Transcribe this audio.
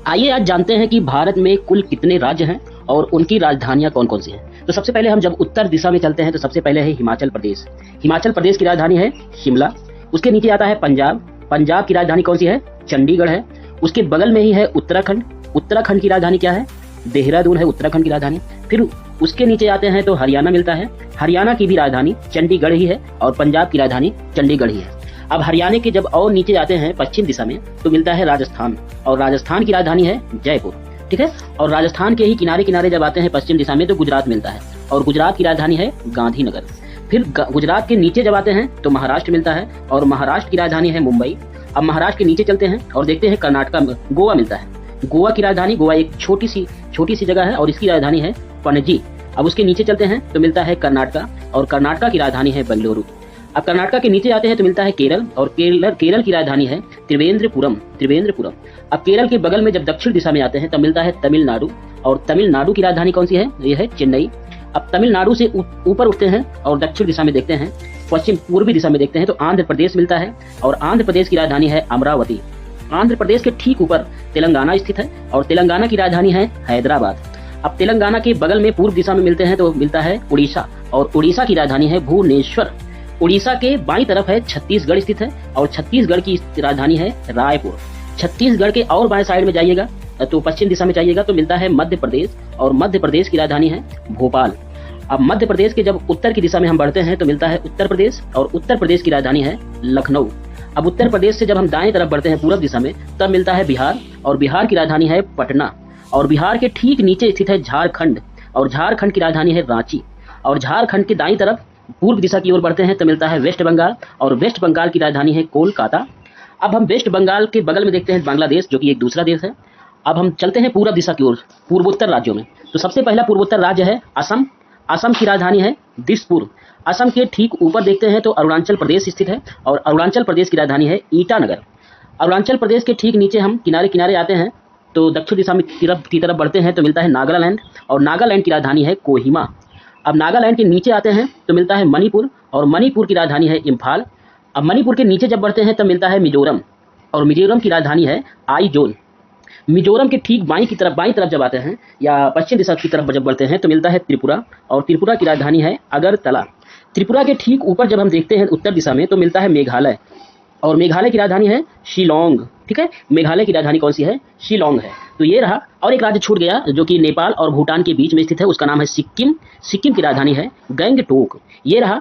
आइए आज जानते हैं कि भारत में कुल कितने राज्य हैं और उनकी राजधानियां कौन कौन सी हैं। तो सबसे पहले हम जब उत्तर दिशा में चलते हैं तो सबसे पहले है हिमाचल प्रदेश। हिमाचल प्रदेश की राजधानी है शिमला। उसके नीचे आता है पंजाब। पंजाब की राजधानी कौन सी है? चंडीगढ़ है। उसके बगल में ही है उत्तराखंड। उत्तराखंड की राजधानी क्या है? देहरादून है उत्तराखंड की राजधानी। फिर उसके नीचे आते हैं तो हरियाणा मिलता है। हरियाणा की भी राजधानी चंडीगढ़ ही है और पंजाब की राजधानी चंडीगढ़ ही है। अब हरियाणा के जब और नीचे जाते हैं पश्चिम दिशा में तो मिलता है राजस्थान और राजस्थान की राजधानी है जयपुर। ठीक है। और राजस्थान के ही किनारे किनारे जब आते हैं पश्चिम दिशा में तो गुजरात मिलता है और गुजरात की राजधानी है गांधीनगर। फिर गुजरात के नीचे जब आते हैं तो महाराष्ट्र मिलता है और महाराष्ट्र की राजधानी है मुंबई। अब महाराष्ट्र के नीचे चलते हैं और देखते हैं कर्नाटक में गोवा मिलता है। गोवा की राजधानी, गोवा एक छोटी सी जगह है और इसकी राजधानी है पणजी। अब उसके नीचे चलते हैं तो मिलता है कर्नाटक और कर्नाटक की राजधानी है बेंगलुरु। अब कर्नाटक के नीचे जाते हैं तो मिलता है केरल और केरल की राजधानी है त्रिवेंद्रपुरम। अब केरल के बगल में जब दक्षिण दिशा में आते हैं तब मिलता है तमिलनाडु और तमिलनाडु की राजधानी कौन सी है? यह है चेन्नई। अब तमिलनाडु से ऊपर उठते हैं और दक्षिण दिशा में देखते हैं, पश्चिम पूर्वी दिशा में देखते हैं तो आंध्र प्रदेश मिलता है और आंध्र प्रदेश की राजधानी है अमरावती। आंध्र प्रदेश के ठीक ऊपर तेलंगाना स्थित है और तेलंगाना की राजधानी है हैदराबाद। अब तेलंगाना के बगल में पूर्व दिशा में मिलते हैं तो मिलता है उड़ीसा और उड़ीसा की राजधानी है भुवनेश्वर। उड़ीसा के बाईं तरफ है छत्तीसगढ़ स्थित है और छत्तीसगढ़ की राजधानी है रायपुर। छत्तीसगढ़ के और बाएं साइड में जाइएगा तो पश्चिम दिशा में जाइएगा तो मिलता है मध्य प्रदेश और मध्य प्रदेश की राजधानी है भोपाल। अब मध्य प्रदेश के जब उत्तर की दिशा में हम बढ़ते हैं तो मिलता है उत्तर प्रदेश और उत्तर प्रदेश की राजधानी है लखनऊ। अब उत्तर प्रदेश से जब हम दाएं तरफ बढ़ते हैं पूर्व दिशा में तब मिलता है बिहार और बिहार की राजधानी है पटना। और बिहार के ठीक नीचे स्थित है झारखंड और झारखंड की राजधानी है रांची। और झारखंड के दाईं तरफ पूर्व दिशा की ओर बढ़ते हैं तो मिलता है वेस्ट बंगाल और वेस्ट बंगाल की राजधानी है कोलकाता। अब हम वेस्ट बंगाल के बगल में देखते हैं बांग्लादेश, जो कि एक दूसरा देश है। अब हम चलते हैं पूर्व दिशा की ओर, पूर्वोत्तर राज्यों में। तो सबसे पहला पूर्वोत्तर राज्य है असम। असम की राजधानी है दिसपुर। असम के ठीक ऊपर देखते हैं तो अरुणाचल प्रदेश स्थित है और अरुणाचल प्रदेश की राजधानी है ईटानगर। अरुणाचल प्रदेश के ठीक नीचे हम किनारे किनारे आते हैं तो दक्षिण दिशा में की तरफ बढ़ते हैं तो मिलता है नागालैंड और नागालैंड की राजधानी है कोहिमा। अब नागालैंड के नीचे आते हैं तो मिलता है मणिपुर और मणिपुर की राजधानी है इम्फाल। अब मणिपुर के नीचे जब बढ़ते हैं तब मिलता है मिजोरम और मिजोरम की राजधानी है आइजोल। मिजोरम के ठीक बाईं तरफ जब आते हैं या पश्चिम दिशा की तरफ जब बढ़ते हैं तो मिलता है त्रिपुरा और त्रिपुरा की राजधानी है अगरतला। त्रिपुरा के ठीक ऊपर जब हम देखते हैं उत्तर दिशा में तो मिलता है मेघालय और मेघालय की राजधानी है शिलोंग। ठीक है। मेघालय की राजधानी कौन सी है? शिलोंग है। तो ये रहा। और एक राज्य छूट गया जो कि नेपाल और भूटान के बीच में स्थित है, उसका नाम है सिक्किम। सिक्किम की राजधानी है गंगटोक। ये रहा।